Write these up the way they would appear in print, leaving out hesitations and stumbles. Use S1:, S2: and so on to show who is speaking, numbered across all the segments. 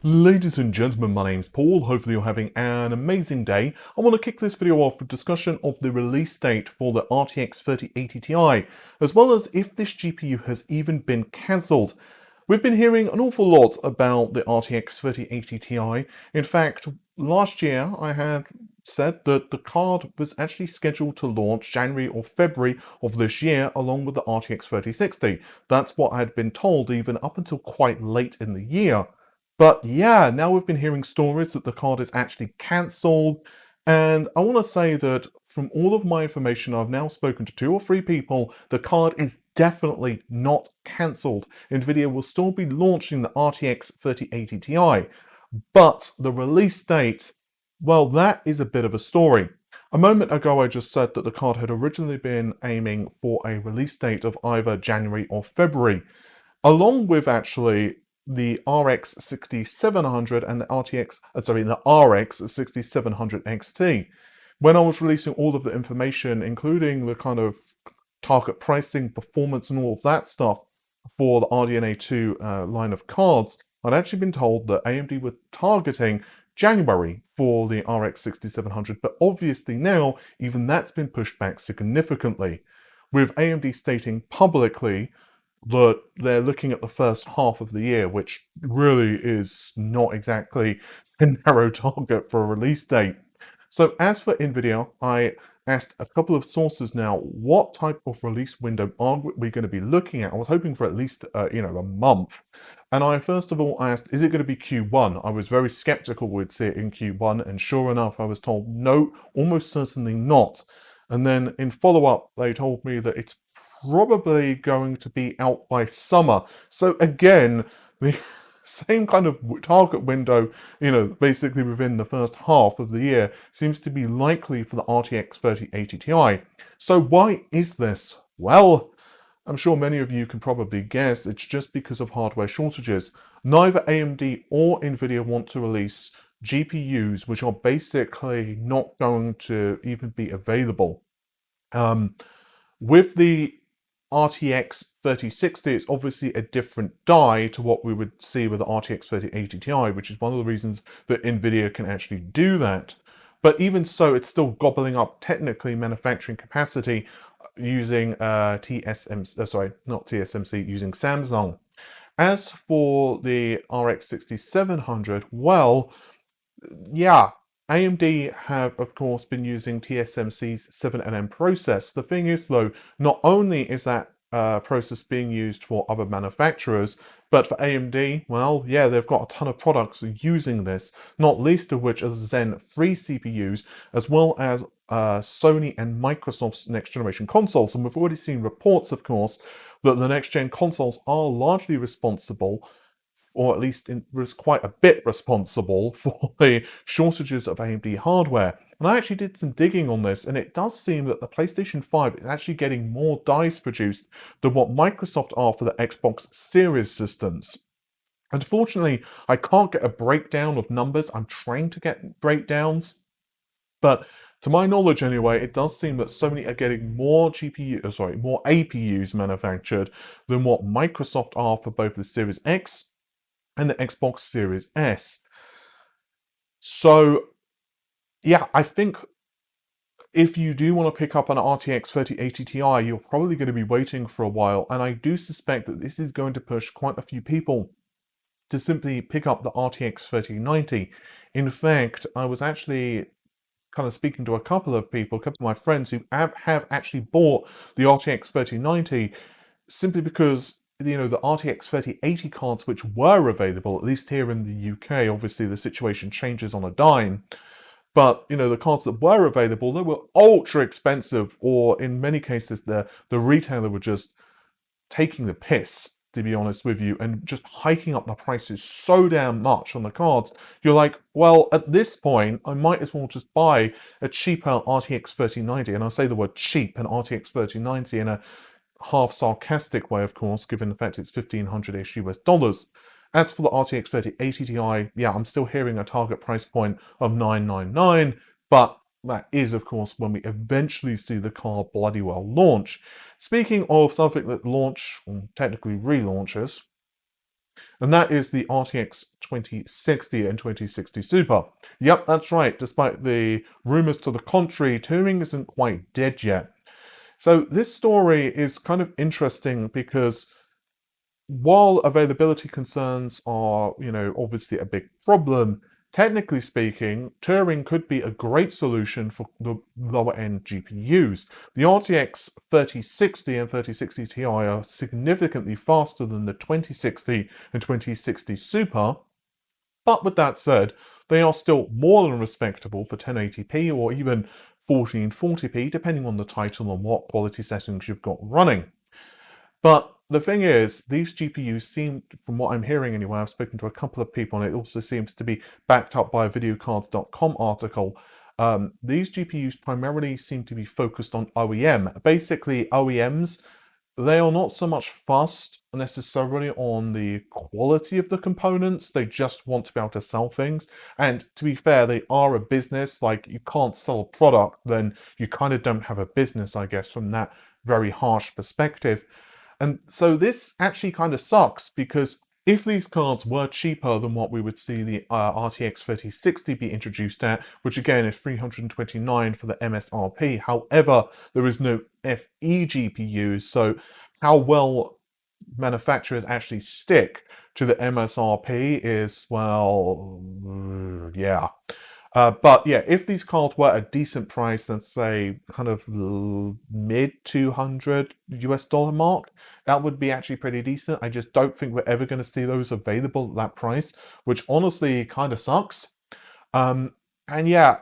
S1: Ladies and gentlemen, my name's Paul. Hopefully you're having an amazing day. I want to kick this video off with discussion of the release date for the RTX 3080 Ti, as well as if this GPU has even been cancelled. We've been hearing an awful lot about the RTX 3080 Ti. In fact, last year I had said that the card was actually scheduled to launch January or February of this year along with the RTX 3060. That's what I had been told even up until quite late in the year. But yeah, now we've been hearing stories that the card is actually cancelled, and I want to say that from all of my information, I've now spoken to 2 or 3 people, the card is definitely not cancelled. Nvidia will still be launching the RTX 3080 Ti, but the release date, well, that is a bit of a story. A moment ago, I just said that the card had originally been aiming for a release date of either January or February, along with actually the RX 6700 and the the RX 6700 XT. When I was releasing all of the information, including the kind of target pricing, performance, and all of that stuff for the RDNA 2 line of cards, I'd actually been told that AMD were targeting January for the RX 6700, but obviously now even that's been pushed back significantly, with AMD stating publicly that they're looking at the first half of the year, which really is not exactly a narrow target for a release date. So as for Nvidia, I asked a couple of sources now, what type of release window are we going to be looking at? I was hoping for at least, a month. And I first of all asked, is it going to be Q1? I was very skeptical we'd see it in Q1, and sure enough, I was told, no, almost certainly not. And then in follow-up, they told me that it's probably going to be out by summer. So again, the same kind of target window, basically within the first half of the year, seems to be likely for the RTX 3080 Ti. So why is this? Well, I'm sure many of you can probably guess it's just because of hardware shortages. Neither AMD or Nvidia want to release GPUs which are basically not going to even be available. With the RTX 3060, it's obviously a different die to what we would see with the RTX 3080 Ti, which is one of the reasons that Nvidia can actually do that. But even so, it's still gobbling up technically manufacturing capacity using not TSMC, using Samsung. As for the RX 6700, well, yeah, AMD have, of course, been using TSMC's 7nm process. The thing is, though, not only is that process being used for other manufacturers, but for AMD, well, yeah, they've got a ton of products using this, not least of which are Zen 3 CPUs, as well as Sony and Microsoft's next-generation consoles. And we've already seen reports, of course, that the next-gen consoles are largely responsible, or at least was quite a bit responsible, for the shortages of AMD hardware. And I actually did some digging on this, and it does seem that the PlayStation 5 is actually getting more dice produced than what Microsoft are for the Xbox Series systems. Unfortunately, I can't get a breakdown of numbers. I'm trying to get breakdowns, but to my knowledge anyway, it does seem that Sony are getting more more APUs manufactured than what Microsoft are for both the Series X and the Xbox Series S. So, yeah, I think if you do want to pick up an RTX 3080 Ti, you're probably going to be waiting for a while, and I do suspect that this is going to push quite a few people to simply pick up the RTX 3090. In fact, I was actually kind of speaking to a couple of my friends who have actually bought the RTX 3090 simply because the RTX 3080 cards which were available, at least here in the UK, obviously the situation changes on a dime, but the cards that were available, they were ultra expensive, or in many cases the retailer were just taking the piss, to be honest with you, and just hiking up the prices so damn much on the cards. You're like, well, at this point, I might as well just buy a cheaper RTX 3090, and I say the word cheap, an RTX 3090 in a half sarcastic way, of course, given the fact it's 1,500-ish US dollars. As for the RTX 3080 Ti, yeah, I'm still hearing a target price point of $999, but that is, of course, when we eventually see the card bloody well launch. Speaking of something that launch, or technically relaunches, and that is the RTX 2060 and 2060 Super. Yep, that's right. Despite the rumors to the contrary, Turing isn't quite dead yet. So this story is kind of interesting because while availability concerns are, obviously a big problem, technically speaking, Turing could be a great solution for the lower end GPUs. The RTX 3060 and 3060 Ti are significantly faster than the 2060 and 2060 Super, but with that said, they are still more than respectable for 1080p or even 1440p, depending on the title and what quality settings you've got running. But the thing is, these GPUs seem, from what I'm hearing anyway, I've spoken to a couple of people, and it also seems to be backed up by a videocards.com article. These GPUs primarily seem to be focused on OEM. Basically, OEMs, they are not so much fussed necessarily on the quality of the components, they just want to be able to sell things. And to be fair, they are a business. Like, you can't sell a product, then you kind of don't have a business, I guess, from that very harsh perspective. And so this actually kind of sucks because if these cards were cheaper than what we would see the RTX 3060 be introduced at, which again is $329 for the MSRP, however, there is no FE GPUs, so how well manufacturers actually stick to the MSRP is, well, yeah. But yeah, if these cards were a decent price, let's say kind of mid 200 US dollar mark, that would be actually pretty decent. I just don't think we're ever going to see those available at that price, which honestly kind of sucks. And yeah,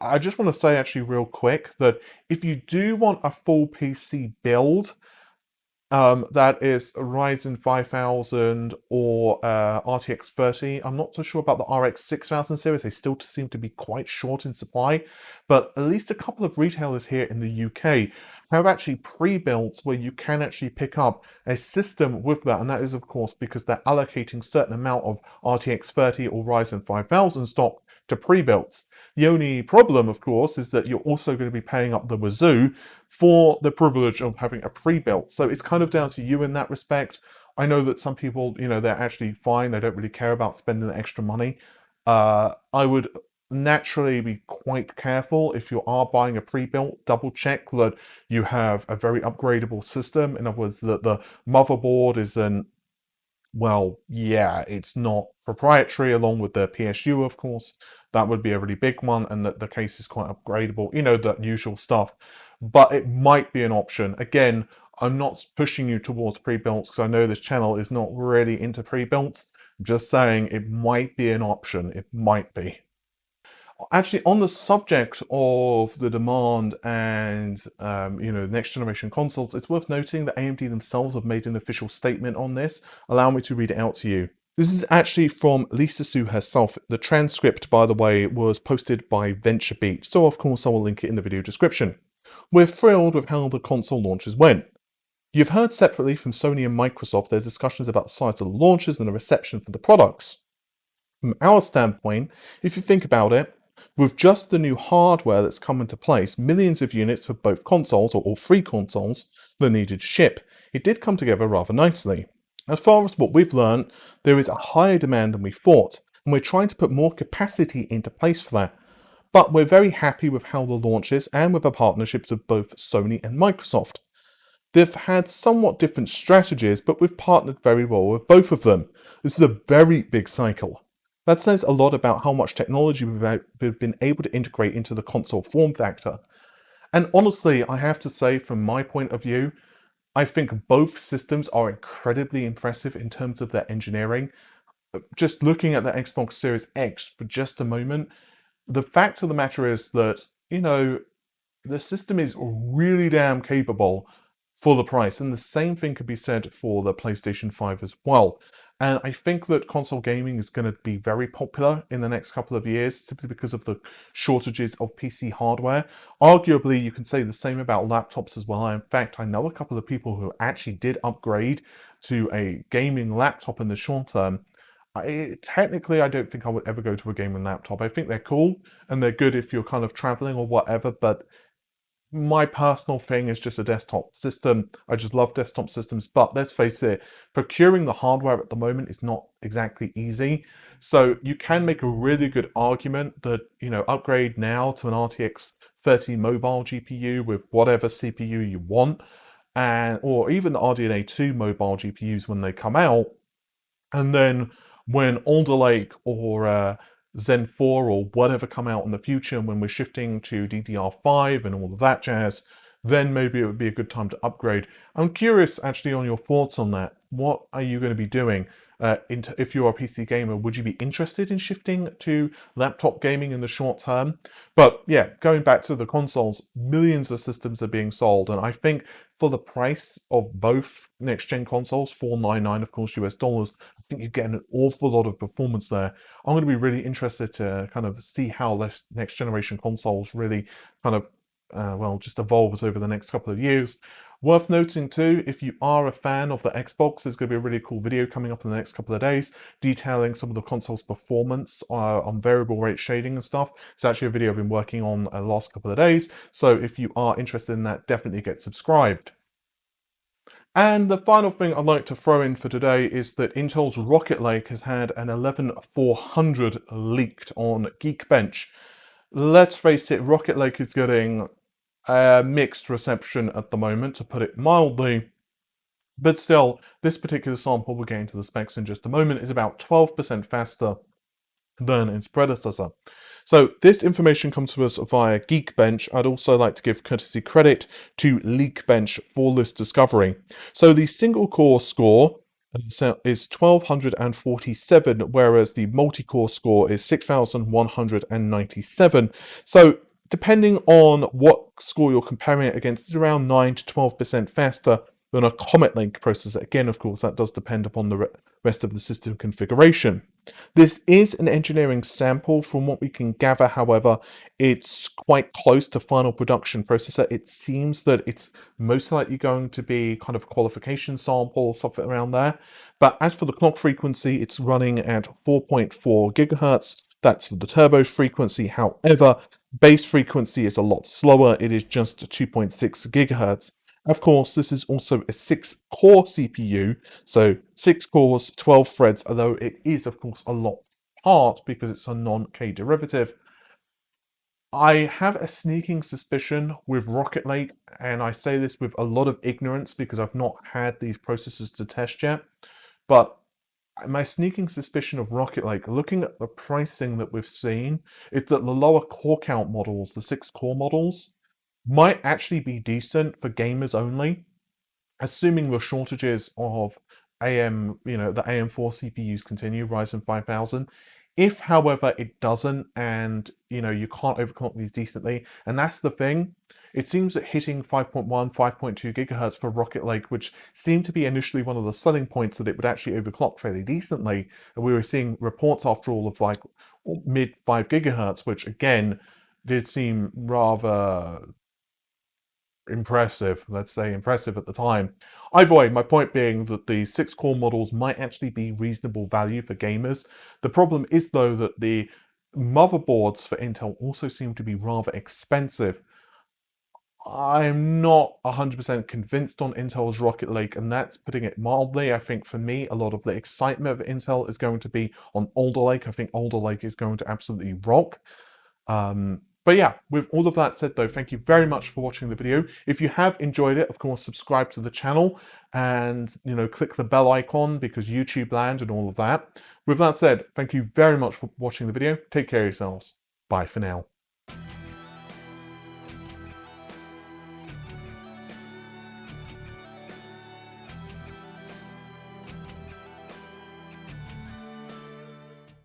S1: I just want to say actually real quick that if you do want a full PC build, that is Ryzen 5000 or RTX 30. I'm not so sure about the RX 6000 series. They still seem to be quite short in supply, but at least a couple of retailers here in the UK have actually pre-built where you can actually pick up a system with that, and that is of course because they're allocating certain amount of RTX 30 or Ryzen 5000 stock to pre-builts. The only problem, of course, is that you're also going to be paying up the wazoo for the privilege of having a pre-built. So it's kind of down to you in that respect. I know that some people, they're actually fine. They don't really care about spending the extra money. I would naturally be quite careful if you are buying a pre-built. Double check that you have a very upgradable system. In other words, that the motherboard is an well, yeah, it's not proprietary along with the PSU, of course. That would be a really big one, and that the case is quite upgradable, that usual stuff. But it might be an option. Again, I'm not pushing you towards pre-builts because I know this channel is not really into pre-builts. I'm just saying it might be an option. It might be. Actually, on the subject of the demand and next generation consoles, it's worth noting that AMD themselves have made an official statement on this. Allow me to read it out to you. This is actually from Lisa Su herself. The transcript, by the way, was posted by VentureBeat, so of course I will link it in the video description. We're thrilled with how the console launches went. You've heard separately from Sony and Microsoft their discussions about the size of the launches and the reception for the products. From our standpoint, if you think about it, with just the new hardware that's come into place, millions of units for both consoles, or all three consoles, that needed to ship, it did come together rather nicely. As far as what we've learned, there is a higher demand than we thought, and we're trying to put more capacity into place for that. But we're very happy with how the launch is and with the partnerships of both Sony and Microsoft. They've had somewhat different strategies, but we've partnered very well with both of them. This is a very big cycle. That says a lot about how much technology we've been able to integrate into the console form factor. And honestly, I have to say, from my point of view, I think both systems are incredibly impressive in terms of their engineering. Just looking at the Xbox Series X for just a moment, the fact of the matter is that, the system is really damn capable for the price, and the same thing could be said for the PlayStation 5 as well. And I think that console gaming is going to be very popular in the next couple of years simply because of the shortages of PC hardware. Arguably, you can say the same about laptops as well. In fact, I know a couple of people who actually did upgrade to a gaming laptop in the short term. Technically, I don't think I would ever go to a gaming laptop. I think they're cool and they're good if you're kind of traveling or whatever, but my personal thing is just a desktop system. I just love desktop systems, but let's face it, procuring the hardware at the moment is not exactly easy. So you can make a really good argument that, upgrade now to an RTX 30 mobile GPU with whatever CPU you want, and or even the RDNA 2 mobile GPUs when they come out, and then when Alder Lake or Zen 4 or whatever come out in the future, when we're shifting to DDR5 and all of that jazz, then maybe it would be a good time to upgrade. I'm curious actually on your thoughts on that. What are you going to be doing? If you're a PC gamer, would you be interested in shifting to laptop gaming in the short term? But yeah, going back to the consoles, millions of systems are being sold, and I think for the price of both next-gen consoles, $499, of course, US dollars, I think you get an awful lot of performance there. I'm going to be really interested to kind of see how this next generation consoles really kind of, just evolves over the next couple of years. Worth noting too, if you are a fan of the Xbox, there's going to be a really cool video coming up in the next couple of days detailing some of the console's performance on variable rate shading and stuff. It's actually a video I've been working on the last couple of days, so if you are interested in that, definitely get subscribed. And the final thing I'd like to throw in for today is that Intel's Rocket Lake has had an 11400 leaked on Geekbench. Let's face it, Rocket Lake is getting a mixed reception at the moment, to put it mildly. But still, this particular sample, we'll get into the specs in just a moment, is about 12% faster than its predecessor. So this information comes to us via Geekbench. I'd also like to give courtesy credit to Leakbench for this discovery. So the single core score is 1247, whereas the multi-core score is 6197. So depending on what score you're comparing it against, it's around 9 to 12% faster than a Comet Lake processor. Again, of course, that does depend upon the rest of the system configuration. This is an engineering sample. From what we can gather, however, it's quite close to final production processor. It seems that it's most likely going to be kind of qualification sample, something around there. But as for the clock frequency, it's running at 4.4 gigahertz. That's for the turbo frequency. However, base frequency is a lot slower. It is just 2.6 gigahertz. Of course, this is also a 6-core CPU, so 6 cores, 12 threads, although it is, of course, a lot apart because it's a non-K derivative. I have a sneaking suspicion with Rocket Lake, and I say this with a lot of ignorance because I've not had these processors to test yet, but my sneaking suspicion of Rocket Lake, looking at the pricing that we've seen, is that the lower core count models, the 6-core models, might actually be decent for gamers only, assuming the shortages of the AM4 CPUs continue, Ryzen 5000. If, however, it doesn't, and you can't overclock these decently, and that's the thing, it seems that hitting 5.1, 5.2 gigahertz for Rocket Lake, which seemed to be initially one of the selling points that it would actually overclock fairly decently, and we were seeing reports after all of like mid 5 gigahertz, which again did seem rather impressive, let's say impressive at the time. Either way, my point being that the 6-core models might actually be reasonable value for gamers. The problem is, though, that the motherboards for Intel also seem to be rather expensive. I'm not 100% convinced on Intel's Rocket Lake, and that's putting it mildly. I think for me, a lot of the excitement of Intel is going to be on Alder Lake. I think Alder Lake is going to absolutely rock. But yeah, with all of that said though, thank you very much for watching the video. If you have enjoyed it, of course, subscribe to the channel and, click the bell icon because YouTube land and all of that. With that said, thank you very much for watching the video. Take care of yourselves. Bye for now.